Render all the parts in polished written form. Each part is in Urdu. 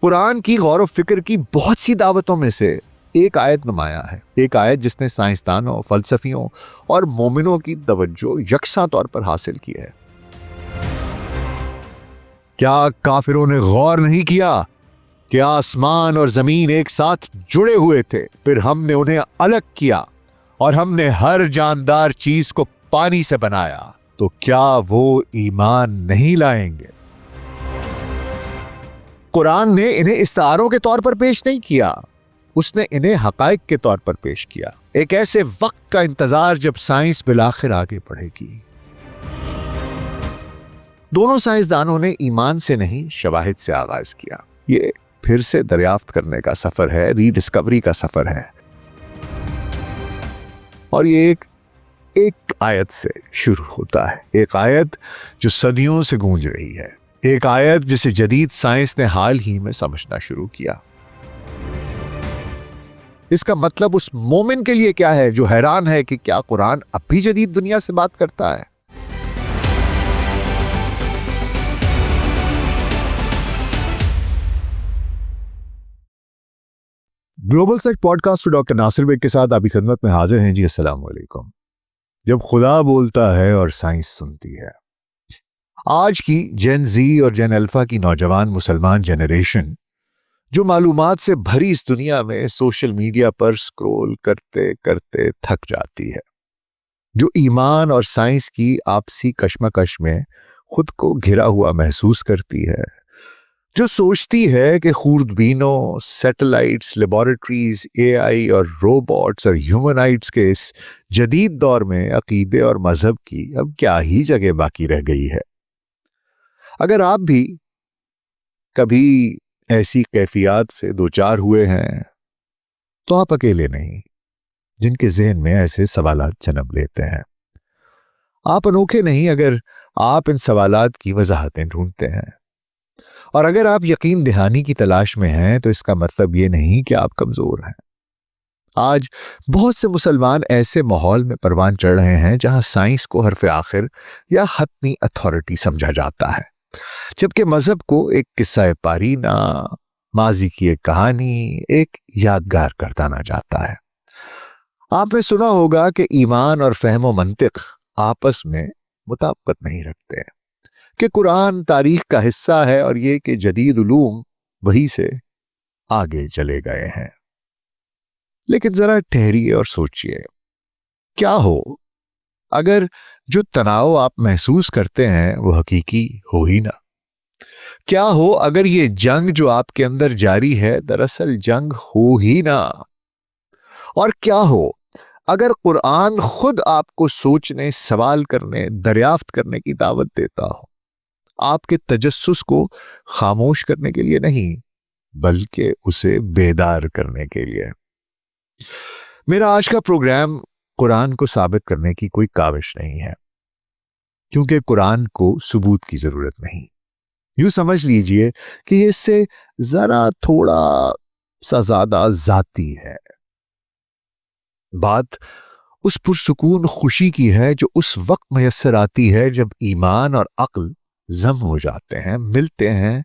قرآن کی غور و فکر کی بہت سی دعوتوں میں سے ایک آیت نمایاں ہے، ایک آیت جس نے سائنسدانوں، فلسفیوں اور مومنوں کی توجہ یکساں طور پر حاصل کی ہے۔ کیا کافروں نے غور نہیں کیا کہ آسمان اور زمین ایک ساتھ جڑے ہوئے تھے، پھر ہم نے انہیں الگ کیا اور ہم نے ہر جاندار چیز کو پانی سے بنایا، تو کیا وہ ایمان نہیں لائیں گے؟ قرآن نے انہیں استعاروں کے طور پر پیش نہیں کیا، اس نے انہیں حقائق کے طور پر پیش کیا، ایک ایسے وقت کا انتظار جب سائنس بالآخر آگے بڑھے گی۔ دونوں سائنسدانوں نے ایمان سے نہیں، شواہد سے آغاز کیا۔ یہ پھر سے دریافت کرنے کا سفر ہے، ری ڈسکوری کا سفر ہے، اور یہ ایک آیت سے شروع ہوتا ہے، ایک آیت جو صدیوں سے گونج رہی ہے، ایک آیت جسے جدید سائنس نے حال ہی میں سمجھنا شروع کیا۔ اس کا مطلب اس مومن کے لیے کیا ہے جو حیران ہے کہ کیا قرآن اب بھی جدید دنیا سے بات کرتا ہے؟ گلوبل سیٹ podcast doctor Nasir Baig کے ساتھ آپ کی خدمت میں حاضر ہیں جی۔ السلام علیکم۔ جب خدا بولتا ہے اور سائنس سنتی ہے، آج کی جین زی اور جین الفا کی نوجوان مسلمان جنریشن جو معلومات سے بھری اس دنیا میں سوشل میڈیا پر سکرول کرتے کرتے تھک جاتی ہے، جو ایمان اور سائنس کی آپسی کشمکش میں خود کو گھرا ہوا محسوس کرتی ہے، جو سوچتی ہے کہ خوردبینوں، سیٹلائٹس، لیبارٹریز، اے آئی اور روبوٹس اور ہیومنائٹس کے اس جدید دور میں عقیدے اور مذہب کی اب کیا ہی جگہ باقی رہ گئی ہے۔ اگر آپ بھی کبھی ایسی کیفیات سے دوچار ہوئے ہیں تو آپ اکیلے نہیں، جن کے ذہن میں ایسے سوالات جنم لیتے ہیں۔ آپ انوکھے نہیں اگر آپ ان سوالات کی وضاحتیں ڈھونڈتے ہیں، اور اگر آپ یقین دہانی کی تلاش میں ہیں تو اس کا مطلب یہ نہیں کہ آپ کمزور ہیں۔ آج بہت سے مسلمان ایسے ماحول میں پروان چڑھ رہے ہیں جہاں سائنس کو حرف آخر یا حتمی اتھارٹی سمجھا جاتا ہے، جبکہ مذہب کو ایک قصہ پارینہ، ماضی کی ایک کہانی، ایک یادگار گردانا جاتا ہے۔ آپ نے سنا ہوگا کہ ایمان اور فہم و منطق آپس میں مطابقت نہیں رکھتے، کہ قرآن تاریخ کا حصہ ہے اور یہ کہ جدید علوم وہی سے آگے چلے گئے ہیں۔ لیکن ذرا ٹھہریے اور سوچئے، کیا ہو اگر جو تناؤ آپ محسوس کرتے ہیں وہ حقیقی ہو ہی نہ؟ کیا ہو اگر یہ جنگ جو آپ کے اندر جاری ہے دراصل جنگ ہو ہی نہ؟ اور کیا ہو اگر قرآن خود آپ کو سوچنے، سوال کرنے، دریافت کرنے کی دعوت دیتا ہو، آپ کے تجسس کو خاموش کرنے کے لیے نہیں بلکہ اسے بیدار کرنے کے لیے؟ میرا آج کا پروگرام قرآن کو ثابت کرنے کی کوئی کاوش نہیں ہے، کیونکہ قرآن کو ثبوت کی ضرورت نہیں۔ یوں سمجھ لیجئے کہ یہ اس سے ذرا تھوڑا سا زیادہ ذاتی ہے۔ بات اس پرسکون خوشی کی ہے جو اس وقت میسر آتی ہے جب ایمان اور عقل ضم ہو جاتے ہیں، ملتے ہیں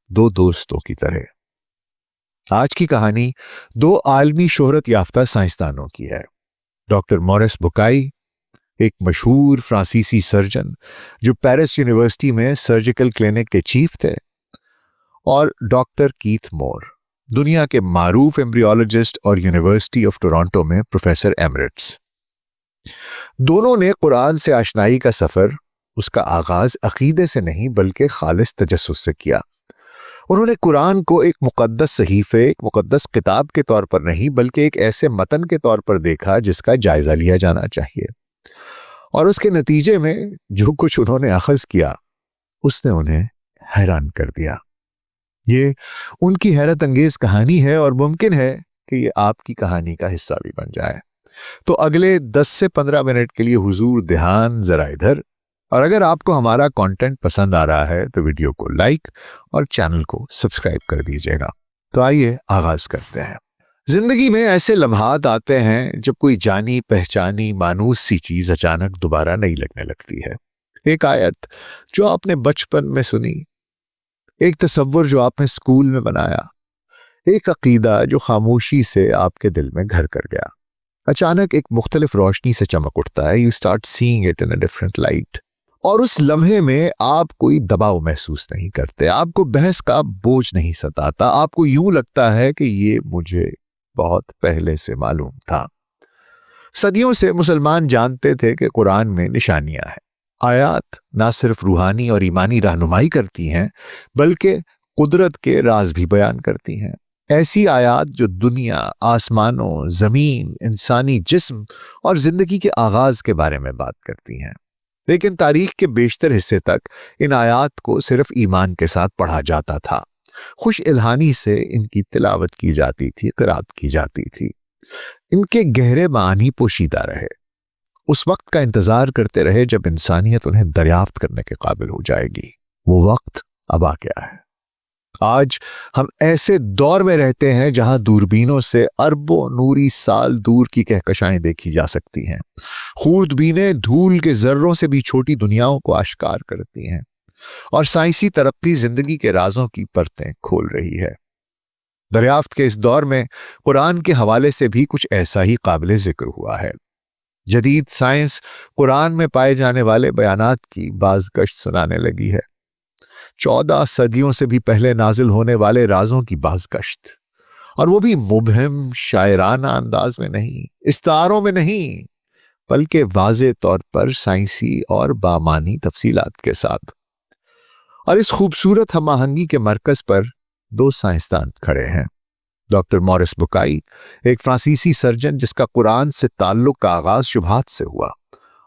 دو دوستوں کی طرح۔ آج کی کہانی دو عالمی شہرت یافتہ سائنسدانوں کی ہے، ڈاکٹر مورس بکائی، ایک مشہور فرانسیسی سرجن جو پیرس یونیورسٹی میں سرجیکل کلینک کے چیف تھے، اور ڈاکٹر کیتھ مور، دنیا کے معروف ایمبریولوجسٹ اور یونیورسٹی آف ٹورانٹو میں پروفیسر ایمریٹس۔ دونوں نے قرآن سے آشنائی کا سفر، اس کا آغاز عقیدے سے نہیں بلکہ خالص تجسس سے کیا۔ انہوں نے قرآن کو ایک مقدس صحیفے، ایک مقدس کتاب کے طور پر نہیں بلکہ ایک ایسے متن کے طور پر دیکھا جس کا جائزہ لیا جانا چاہیے، اور اس کے نتیجے میں جو کچھ انہوں نے اخذ کیا اس نے انہیں حیران کر دیا۔ یہ ان کی حیرت انگیز کہانی ہے اور ممکن ہے کہ یہ آپ کی کہانی کا حصہ بھی بن جائے۔ تو اگلے 10 سے 15 منٹ کے لیے حضور دھیان ذرا ادھر، اور اگر آپ کو ہمارا کانٹینٹ پسند آ رہا ہے تو ویڈیو کو لائک اور چینل کو سبسکرائب کر دیجیے گا۔ تو آئیے آغاز کرتے ہیں۔ زندگی میں ایسے لمحات آتے ہیں جب کوئی جانی پہچانی مانوس سی چیز اچانک دوبارہ نہیں لگنے لگتی ہے۔ ایک آیت جو آپ نے بچپن میں سنی، ایک تصور جو آپ نے اسکول میں بنایا، ایک عقیدہ جو خاموشی سے آپ کے دل میں گھر کر گیا، اچانک ایک مختلف روشنی سے چمک اٹھتا ہے. You start seeing it in a different light. اور اس لمحے میں آپ کوئی دباؤ محسوس نہیں کرتے، آپ کو بحث کا بوجھ نہیں ستاتا، آپ کو یوں لگتا ہے کہ یہ مجھے بہت پہلے سے معلوم تھا. صدیوں سے مسلمان جانتے تھے کہ قرآن میں نشانیاں ہیں. آیات نہ صرف روحانی اور ایمانی رہنمائی کرتی ہیں بلکہ قدرت کے راز بھی بیان کرتی ہیں. ایسی آیات جو دنیا، آسمانوں، زمین، انسانی جسم اور زندگی کے آغاز کے بارے میں بات کرتی ہیں. لیکن تاریخ کے بیشتر حصے تک ان آیات کو صرف ایمان کے ساتھ پڑھا جاتا تھا. خوش الہانی سے ان کی تلاوت کی جاتی تھی، قرات کی جاتی تھی. ان کے گہرے معانی پوشیدہ رہے. اس وقت کا انتظار کرتے رہے جب انسانیت انہیں دریافت کرنے کے قابل ہو جائے گی. وہ وقت اب آ گیا ہے. آج ہم ایسے دور میں رہتے ہیں جہاں دوربینوں سے اربوں نوری سال دور کی کہکشائیں دیکھی جا سکتی ہیں. خوردبینیں دھول کے ذروں سے بھی چھوٹی دنیاؤں کو آشکار کرتی ہیں، اور سائنسی ترقی زندگی کے رازوں کی پرتیں کھول رہی ہے. دریافت کے اس دور میں قرآن کے حوالے سے بھی کچھ ایسا ہی قابل ذکر ہوا ہے. جدید سائنس قرآن میں پائے جانے والے بیانات کی بازگشت سنانے لگی ہے. 14 صدیوں سے بھی پہلے نازل ہونے والے رازوں کی بازگشت، اور وہ بھی مبہم شاعرانہ انداز میں نہیں، استعاروں میں نہیں، بلکہ واضح طور پر سائنسی اور بامانی تفصیلات کے ساتھ. اور اس خوبصورت ہم آہنگی کے مرکز پر 2 سائنسدان کھڑے ہیں. ڈاکٹر مورس بکائی، ایک فرانسیسی سرجن جس کا قرآن سے تعلق کا آغاز شبہات سے ہوا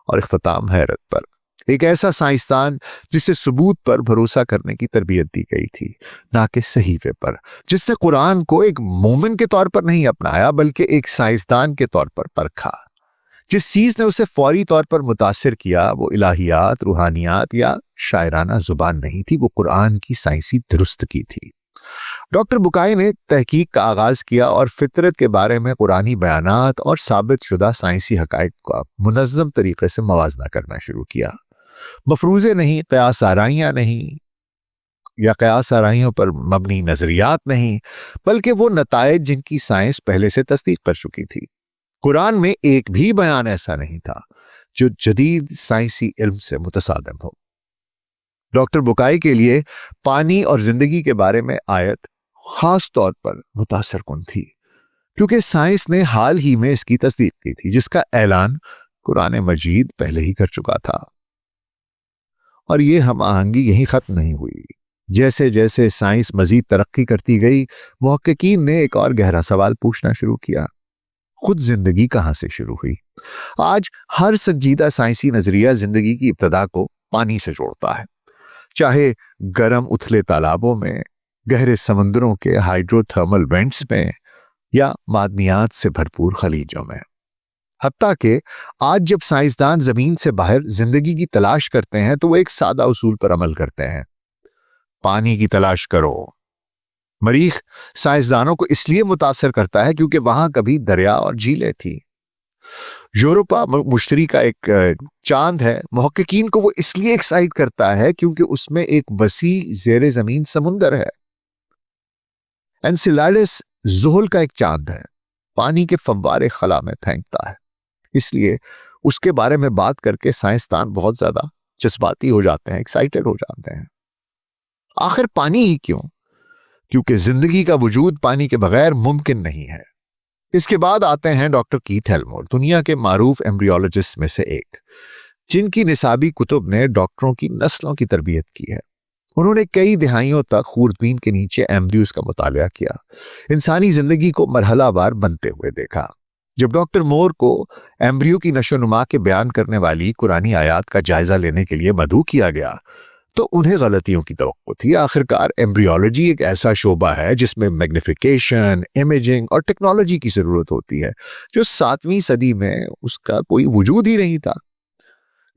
اور اختتام حیرت پر. ایک ایسا سائنسدان جسے ثبوت پر بھروسہ کرنے کی تربیت دی گئی تھی، نہ کہ صحیفے پر. جس نے قرآن کو ایک مومن کے طور پر نہیں اپنایا بلکہ ایک سائنسدان کے طور پر پرکھا. جس چیز نے اسے فوری طور پر متاثر کیا وہ الہیات، روحانیات یا شاعرانہ زبان نہیں تھی، وہ قرآن کی سائنسی درستگی تھی. ڈاکٹر بکائی نے تحقیق کا آغاز کیا اور فطرت کے بارے میں قرآنی بیانات اور ثابت شدہ سائنسی حقائق کا منظم طریقے سے موازنہ کرنا شروع کیا. مفروضے نہیں، قیاس آرائیاں نہیں، یا قیاس آرائیوں پر مبنی نظریات نہیں، بلکہ وہ نتائج جن کی سائنس پہلے سے تصدیق کر چکی تھی. قرآن میں ایک بھی بیان ایسا نہیں تھا جو جدید سائنسی علم سے متصادم ہو. ڈاکٹر بکائی کے لیے پانی اور زندگی کے بارے میں آیت خاص طور پر متاثر کن تھی، کیونکہ سائنس نے حال ہی میں اس کی تصدیق کی تھی، جس کا اعلان قرآن مجید پہلے ہی کر چکا تھا. اور یہ ہم آہنگی یہیں ختم نہیں ہوئی. جیسے جیسے سائنس مزید ترقی کرتی گئی، محققین نے ایک اور گہرا سوال پوچھنا شروع کیا: خود زندگی کہاں سے شروع ہوئی؟ آج ہر سنجیدہ سائنسی نظریہ زندگی کی ابتدا کو پانی سے جوڑتا ہے، چاہے گرم اتھلے تالابوں میں، گہرے سمندروں کے ہائیڈرو تھرمل وینٹس میں، یا معدنیات سے بھرپور خلیجوں میں. حتیٰ کہ آج جب سائنسدان زمین سے باہر زندگی کی تلاش کرتے ہیں تو وہ ایک سادہ اصول پر عمل کرتے ہیں: پانی کی تلاش کرو. مریخ سائنسدانوں کو اس لیے متاثر کرتا ہے کیونکہ وہاں کبھی دریا اور جھیلیں تھی. یوروپا مشتری کا ایک چاند ہے، محققین کو وہ اس لیے ایکسائٹ کرتا ہے کیونکہ اس میں ایک وسیع زیر زمین سمندر ہے. انسیلاڈس زحل کا ایک چاند ہے، پانی کے فوارے خلا میں پھینکتا ہے. اس لیے اس کے بارے میں بات کر کے سائنسدان بہت زیادہ جذباتی ہو جاتے ہیں، ایکسائٹڈ ہو جاتے ہیں. آخر پانی ہی کیوں؟ کیونکہ زندگی کا وجود پانی کے بغیر ممکن نہیں ہے. اس کے بعد آتے ہیں ڈاکٹر کیتھ ایلمور، دنیا کے معروف ایمبریولوجسٹ میں سے ایک، جن کی نصابی کتب نے ڈاکٹروں کی نسلوں کی تربیت کی ہے. انہوں نے کئی دہائیوں تک خوردبین کے نیچے ایمبریوز کا مطالعہ کیا، انسانی زندگی کو مرحلہ وار بنتے ہوئے دیکھا. جب ڈاکٹر مور کو ایمبریو کی نشو و نما کے بیان کرنے والی قرآنی آیات کا جائزہ لینے کے لیے مدعو کیا گیا تو انہیں غلطیوں کی توقع تھی. آخرکار ایمبریولوجی ایک ایسا شعبہ ہے جس میں میگنیفیکیشن، امیجنگ اور ٹیکنالوجی کی ضرورت ہوتی ہے، جو 7ویں صدی میں اس کا کوئی وجود ہی نہیں تھا.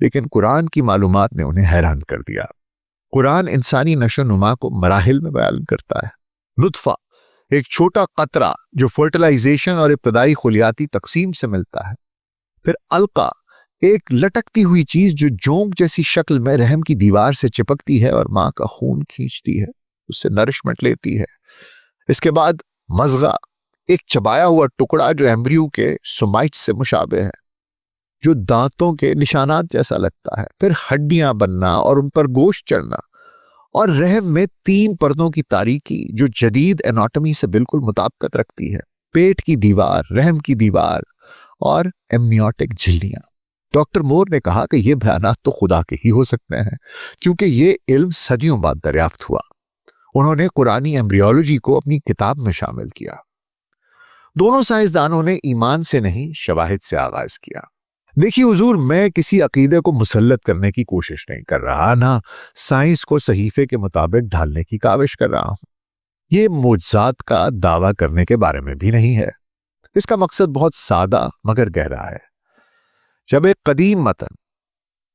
لیکن قرآن کی معلومات نے انہیں حیران کر دیا. قرآن انسانی نشو و نما کو مراحل میں بیان کرتا ہے. نطفہ، ایک چھوٹا قطرہ جو فرٹیلائزیشن اور ابتدائی خلیاتی تقسیم سے ملتا ہے. پھر علقہ، ایک لٹکتی ہوئی چیز جو جونک جیسی شکل میں رحم کی دیوار سے چپکتی ہے اور ماں کا خون کھینچتی ہے. اس سے نرشمنٹ لیتی ہے. اس کے بعد مضغہ، ایک چبایا ہوا ٹکڑا جو ایمبریو کے سومائٹ سے مشابہ ہے، جو دانتوں کے نشانات جیسا لگتا ہے. پھر ہڈیاں بننا اور ان پر گوشت چڑھنا، اور رحم میں 3 پردوں کی تاریکی جو جدید اناٹمی سے بالکل مطابقت رکھتی ہے. پیٹ کی دیوار، رحم کی دیوار اور ایمنیوٹک جھلیاں. ڈاکٹر مور نے کہا کہ یہ بیانات تو خدا کے ہی ہو سکتے ہیں کیونکہ یہ علم صدیوں بعد دریافت ہوا. انہوں نے قرآنی ایمبریولوجی کو اپنی کتاب میں شامل کیا. دونوں سائنسدانوں نے ایمان سے نہیں، شواہد سے آغاز کیا. دیکھیے حضور، میں کسی عقیدے کو مسلط کرنے کی کوشش نہیں کر رہا، نہ سائنس کو صحیفے کے مطابق ڈھالنے کی کاوش کر رہا ہوں. یہ معجزات کا دعویٰ کرنے کے بارے میں بھی نہیں ہے. اس کا مقصد بہت سادہ مگر گہرا ہے. جب ایک قدیم متن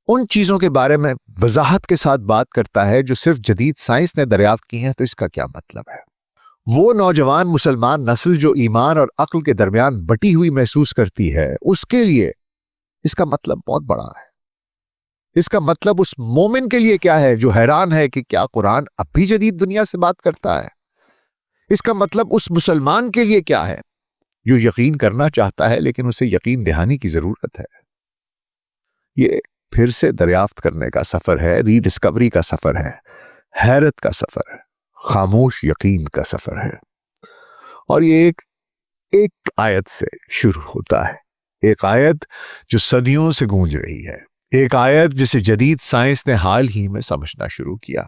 ان چیزوں کے بارے میں وضاحت کے ساتھ بات کرتا ہے جو صرف جدید سائنس نے دریافت کی ہیں، تو اس کا کیا مطلب ہے؟ وہ نوجوان مسلمان نسل جو ایمان اور عقل کے درمیان بٹی ہوئی محسوس کرتی ہے، اس کے لیے اس کا مطلب بہت بڑا ہے. اس کا مطلب اس مومن کے لیے کیا ہے جو حیران ہے کہ کیا قرآن اب بھی جدید دنیا سے بات کرتا ہے؟ اس کا مطلب اس مسلمان کے لیے کیا ہے جو یقین کرنا چاہتا ہے لیکن اسے یقین دہانی کی ضرورت ہے. یہ پھر سے دریافت کرنے کا سفر ہے، ری ڈسکوری کا سفر ہے، حیرت کا سفر ہے، خاموش یقین کا سفر ہے. اور یہ ایک آیت سے شروع ہوتا ہے، ایک آیت جو صدیوں سے گونج رہی ہے، ایک آیت جسے جدید سائنس نے حال ہی میں سمجھنا شروع کیا.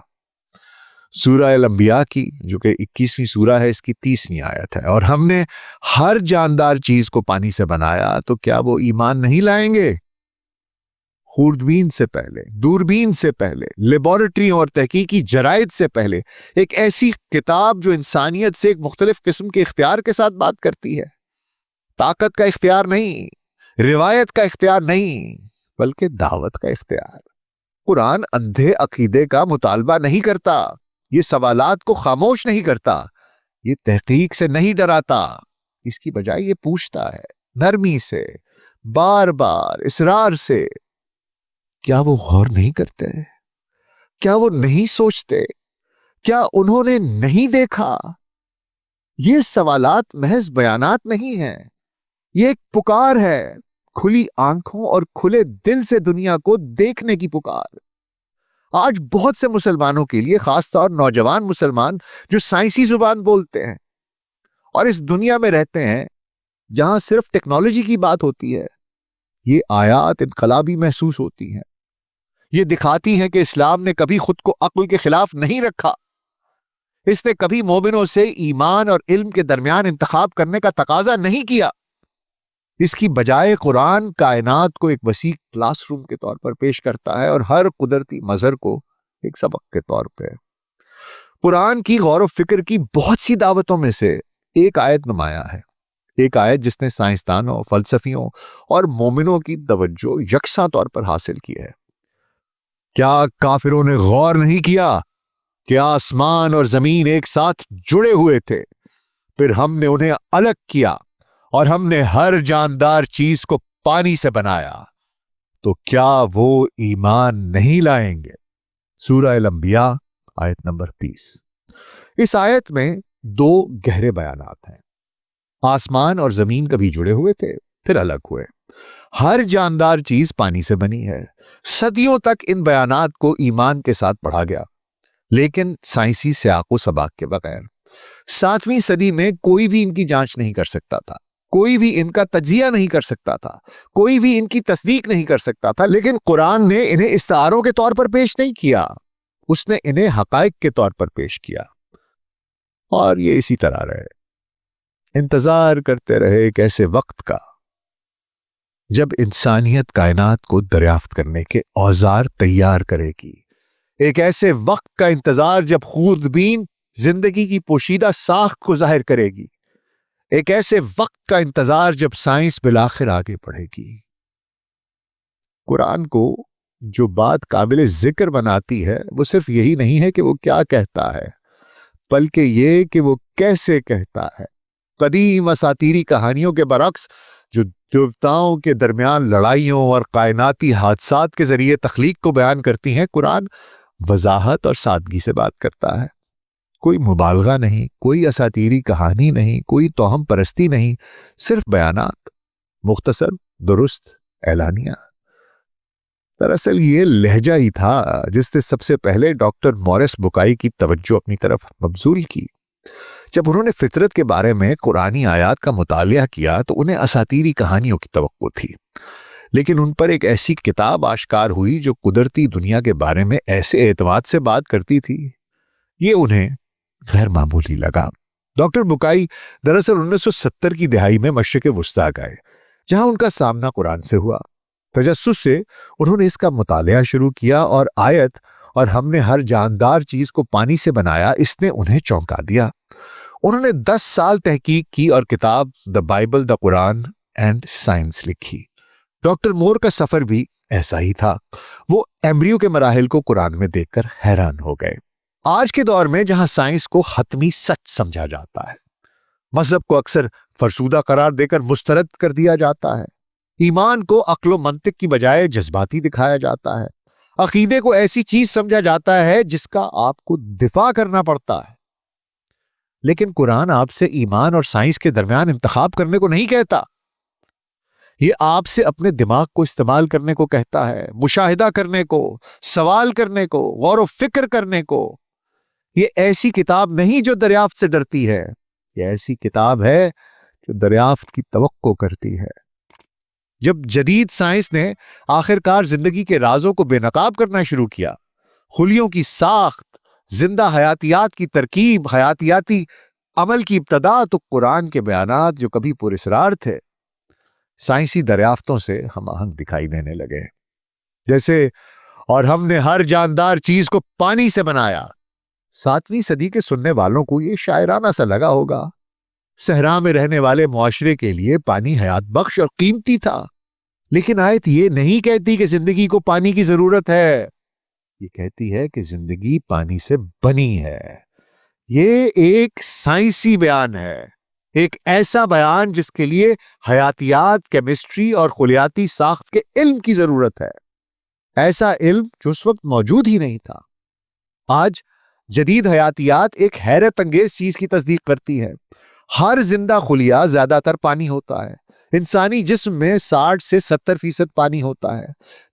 سورہ الانبیاء کی، جو کہ 21ویں سورہ ہے، اس کی 30ویں آیت ہے. اور ہم نے ہر جاندار چیز کو پانی سے بنایا، تو کیا وہ ایمان نہیں لائیں گے؟ خوردبین سے پہلے، دوربین سے پہلے، لیبارٹریوں اور تحقیقی جرائد سے پہلے ایک ایسی کتاب جو انسانیت سے ایک مختلف قسم کے اختیار کے ساتھ بات کرتی ہے. طاقت کا اختیار نہیں، روایت کا اختیار نہیں، بلکہ دعوت کا اختیار. قرآن اندھے عقیدے کا مطالبہ نہیں کرتا، یہ سوالات کو خاموش نہیں کرتا، یہ تحقیق سے نہیں ڈراتا. اس کی بجائے یہ پوچھتا ہے نرمی سے، بار بار، اصرار سے، کیا وہ غور نہیں کرتے؟ کیا وہ نہیں سوچتے؟ کیا انہوں نے نہیں دیکھا؟ یہ سوالات محض بیانات نہیں ہیں، یہ ایک پکار ہے، کھلی آنکھوں اور کھلے دل سے دنیا کو دیکھنے کی پکار. آج بہت سے مسلمانوں کے لیے، خاص طور نوجوان مسلمان جو سائنسی زبان بولتے ہیں اور اس دنیا میں رہتے ہیں جہاں صرف ٹیکنالوجی کی بات ہوتی ہے، یہ آیات انقلابی محسوس ہوتی ہیں. یہ دکھاتی ہیں کہ اسلام نے کبھی خود کو عقل کے خلاف نہیں رکھا. اس نے کبھی مومنوں سے ایمان اور علم کے درمیان انتخاب کرنے کا تقاضا نہیں کیا. اس کی بجائے قرآن کائنات کو ایک وسیع کلاس روم کے طور پر پیش کرتا ہے اور ہر قدرتی مظہر کو ایک سبق کے طور پہ. قرآن کی غور و فکر کی بہت سی دعوتوں میں سے ایک آیت نمایاں ہے، ایک آیت جس نے سائنسدانوں، فلسفیوں اور مومنوں کی توجہ یکساں طور پر حاصل کی ہے. کیا کافروں نے غور نہیں کیا کہ آسمان اور زمین ایک ساتھ جڑے ہوئے تھے، پھر ہم نے انہیں الگ کیا اور ہم نے ہر جاندار چیز کو پانی سے بنایا، تو کیا وہ ایمان نہیں لائیں گے؟ سورہ الانبیاء آیت نمبر 30. اس آیت میں 2 گہرے بیانات ہیں. آسمان اور زمین کبھی جڑے ہوئے تھے، پھر الگ ہوئے. ہر جاندار چیز پانی سے بنی ہے. صدیوں تک ان بیانات کو ایمان کے ساتھ پڑھا گیا، لیکن سائنسی سیاق و سباق کے بغیر. 7ویں صدی میں کوئی بھی ان کی جانچ نہیں کر سکتا تھا، کوئی بھی ان کا تجزیہ نہیں کر سکتا تھا، کوئی بھی ان کی تصدیق نہیں کر سکتا تھا. لیکن قرآن نے انہیں استعاروں کے طور پر پیش نہیں کیا، اس نے انہیں حقائق کے طور پر پیش کیا. اور یہ اسی طرح رہے، انتظار کرتے رہے ایک ایسے وقت کا جب انسانیت کائنات کو دریافت کرنے کے اوزار تیار کرے گی. ایک ایسے وقت کا انتظار جب خوردبین زندگی کی پوشیدہ ساخت کو ظاہر کرے گی. ایک ایسے وقت کا انتظار جب سائنس بالآخر آگے بڑھے گی. قرآن کو جو بات قابل ذکر بناتی ہے وہ صرف یہی نہیں ہے کہ وہ کیا کہتا ہے، بلکہ یہ کہ وہ کیسے کہتا ہے. قدیم اساطیری کہانیوں کے برعکس جو دیوتاؤں کے درمیان لڑائیوں اور کائناتی حادثات کے ذریعے تخلیق کو بیان کرتی ہیں، قرآن وضاحت اور سادگی سے بات کرتا ہے. کوئی مبالغہ نہیں، کوئی اساطیری کہانی نہیں، کوئی توہم پرستی نہیں، صرف بیانات، مختصر، درست، اعلانیہ۔ دراصل یہ لہجہ ہی تھا جس نے سب سے پہلے ڈاکٹر مورس بکائی کی توجہ اپنی طرف مبذول کی۔ جب انہوں نے فطرت کے بارے میں قرآنی آیات کا مطالعہ کیا تو انہیں اساطیری کہانیوں کی توقع تھی، لیکن ان پر ایک ایسی کتاب آشکار ہوئی جو قدرتی دنیا کے بارے میں ایسے اعتماد سے بات کرتی تھی، یہ انہیں غیر معمولی لگا۔ ڈاکٹر بکائی دراصل 1970 کی دہائی میں مشرق وسطیٰ گئے، جہاں ان کا سامنا قرآن سے ہوا۔ تجسس سے انہوں نے اس کا مطالعہ شروع کیا اور آیت اور ہم نے ہر جاندار چیز کو پانی سے بنایا، اس نے انہیں چونکا دیا۔ انہوں نے 10 سال تحقیق کی اور کتاب the Bible, the Quran and science لکھی۔ ڈاکٹر مور کا سفر بھی ایسا ہی تھا۔ وہ ایمبریو کے مراحل کو قرآن میں دیکھ کر حیران ہو گئے۔ آج کے دور میں جہاں سائنس کو حتمی سچ سمجھا جاتا ہے، مذہب کو اکثر فرسودہ قرار دے کر مسترد کر دیا جاتا ہے، ایمان کو عقل و منطق کی بجائے جذباتی دکھایا جاتا ہے، عقیدے کو ایسی چیز سمجھا جاتا ہے جس کا آپ کو دفاع کرنا پڑتا ہے، لیکن قرآن آپ سے ایمان اور سائنس کے درمیان انتخاب کرنے کو نہیں کہتا۔ یہ آپ سے اپنے دماغ کو استعمال کرنے کو کہتا ہے، مشاہدہ کرنے کو، سوال کرنے کو، غور و فکر کرنے کو۔ یہ ایسی کتاب نہیں جو دریافت سے ڈرتی ہے، یہ ایسی کتاب ہے جو دریافت کی توقع کرتی ہے۔ جب جدید سائنس نے آخرکار زندگی کے رازوں کو بے نقاب کرنا شروع کیا، خلیوں کی ساخت، زندہ حیاتیات کی ترکیب، حیاتیاتی عمل کی ابتدا، تو قرآن کے بیانات جو کبھی پراسرار تھے سائنسی دریافتوں سے ہم آہنگ دکھائی دینے لگے۔ جیسے اور ہم نے ہر جاندار چیز کو پانی سے بنایا۔ 7ویں صدی کے سننے والوں کو یہ شاعرانہ سا لگا ہوگا۔ صحرا میں رہنے والے معاشرے کے لیے پانی حیات بخش اور قیمتی تھا، لیکن آیت یہ نہیں کہتی کہ زندگی کو پانی کی ضرورت ہے، یہ کہتی ہے کہ زندگی پانی سے بنی ہے۔ یہ ایک سائنسی بیان ہے، ایک ایسا بیان جس کے لیے حیاتیات، کیمسٹری اور خلیاتی ساخت کے علم کی ضرورت ہے، ایسا علم جو اس وقت موجود ہی نہیں تھا۔ آج جدید حیاتیات ایک حیرت انگیز چیز کی تصدیق کرتی ہے۔ ہر زندہ خلیہ زیادہ تر پانی ہوتا ہے۔ انسانی جسم میں 60 سے 70% پانی ہوتا ہے۔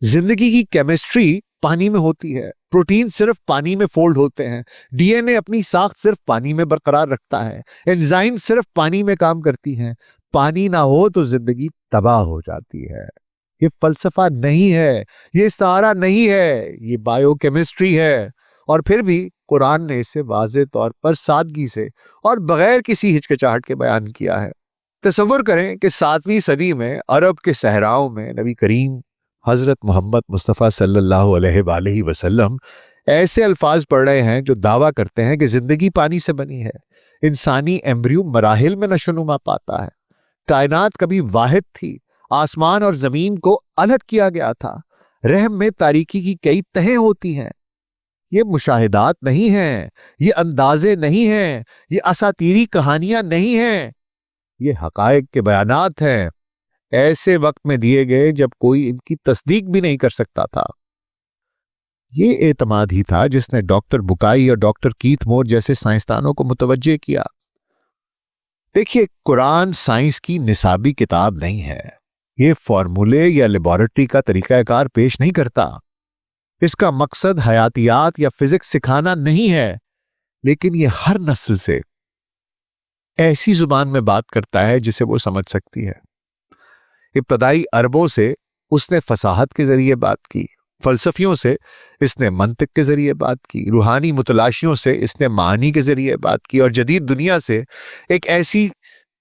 زندگی کی کیمسٹری پانی میں ہوتی ہے۔ پروٹین صرف پانی میں فولڈ ہوتے ہیں۔ ڈی این اے اپنی ساخت صرف پانی میں برقرار رکھتا ہے۔ انزائم صرف پانی میں کام کرتی ہیں۔ پانی نہ ہو تو زندگی تباہ ہو جاتی ہے۔ یہ فلسفہ نہیں ہے، یہ استعارہ نہیں ہے، یہ بائیو کیمسٹری ہے۔ اور پھر بھی قرآن نے اسے واضح طور پر سادگی سے اور بغیر کسی ہچکچاہٹ کے بیان کیا ہے۔ تصور کریں کہ 7ویں صدی میں عرب کے صحراؤں میں نبی کریم حضرت محمد مصطفیٰ صلی اللہ علیہ وآلہ وسلم ایسے الفاظ پڑھ رہے ہیں جو دعویٰ کرتے ہیں کہ زندگی پانی سے بنی ہے، انسانی ایمبریو مراحل میں نشوونما پاتا ہے، کائنات کبھی واحد تھی، آسمان اور زمین کو الگ کیا گیا تھا، رحم میں تاریکی کی کئی تہیں ہوتی ہیں۔ یہ مشاہدات نہیں ہیں، یہ اندازے نہیں ہیں، یہ اساطیری کہانیاں نہیں ہیں، یہ حقائق کے بیانات ہیں، ایسے وقت میں دیے گئے جب کوئی ان کی تصدیق بھی نہیں کر سکتا تھا۔ یہ اعتماد ہی تھا جس نے ڈاکٹر بکائی اور ڈاکٹر کیتھ مور جیسے سائنسدانوں کو متوجہ کیا۔ دیکھیے، قرآن سائنس کی نصابی کتاب نہیں ہے، یہ فارمولے یا لیبارٹری کا طریقہ کار پیش نہیں کرتا۔ اس کا مقصد حیاتیات یا فزکس سکھانا نہیں ہے، لیکن یہ ہر نسل سے ایسی زبان میں بات کرتا ہے جسے وہ سمجھ سکتی ہے۔ ابتدائی عربوں سے اس نے فصاحت کے ذریعے بات کی، فلسفیوں سے اس نے منطق کے ذریعے بات کی، روحانی متلاشیوں سے اس نے معانی کے ذریعے بات کی، اور جدید دنیا سے ایک ایسی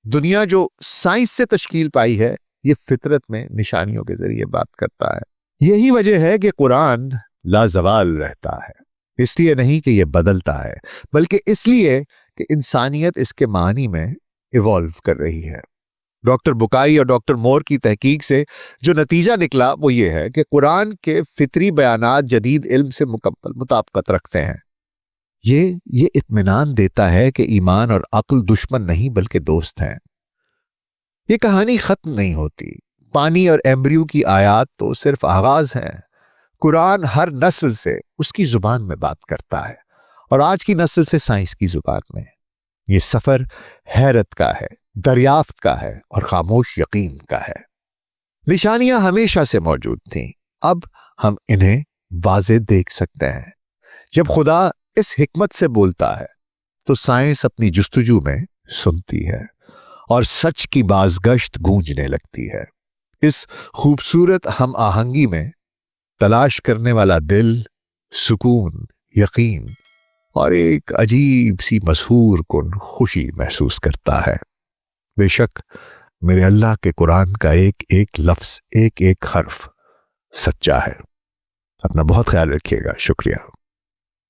دنیا جو سائنس سے تشکیل پائی ہے، یہ فطرت میں نشانیوں کے ذریعے بات کرتا ہے۔ یہی وجہ ہے کہ قرآن لازوال رہتا ہے، اس لیے نہیں کہ یہ بدلتا ہے، بلکہ اس لیے کہ انسانیت اس کے معنی میں ایوالو کر رہی ہے۔ ڈاکٹر بکائی اور ڈاکٹر مور کی تحقیق سے جو نتیجہ نکلا وہ یہ ہے کہ قرآن کے فطری بیانات جدید علم سے مکمل مطابقت رکھتے ہیں۔ یہ اطمینان دیتا ہے کہ ایمان اور عقل دشمن نہیں بلکہ دوست ہیں۔ یہ کہانی ختم نہیں ہوتی۔ پانی اور ایمبریو کی آیات تو صرف آغاز ہیں۔ قرآن ہر نسل سے اس کی زبان میں بات کرتا ہے۔ اور آج کی نسل سے سائنس کی زبان میں یہ سفر حیرت کا ہے، دریافت کا ہے اور خاموش یقین کا ہے۔ نشانیاں ہمیشہ سے موجود تھیں، اب ہم انہیں واضح دیکھ سکتے ہیں۔ جب خدا اس حکمت سے بولتا ہے تو سائنس اپنی جستجو میں سنتی ہے اور سچ کی بازگشت گونجنے لگتی ہے۔ اس خوبصورت ہم آہنگی میں تلاش کرنے والا دل سکون، یقین اور ایک عجیب سی مسحور کن خوشی محسوس کرتا ہے۔ بے شک میرے اللہ کے قرآن کا ایک ایک لفظ، ایک ایک حرف سچا ہے۔ اپنا بہت خیال رکھیے گا۔ شکریہ۔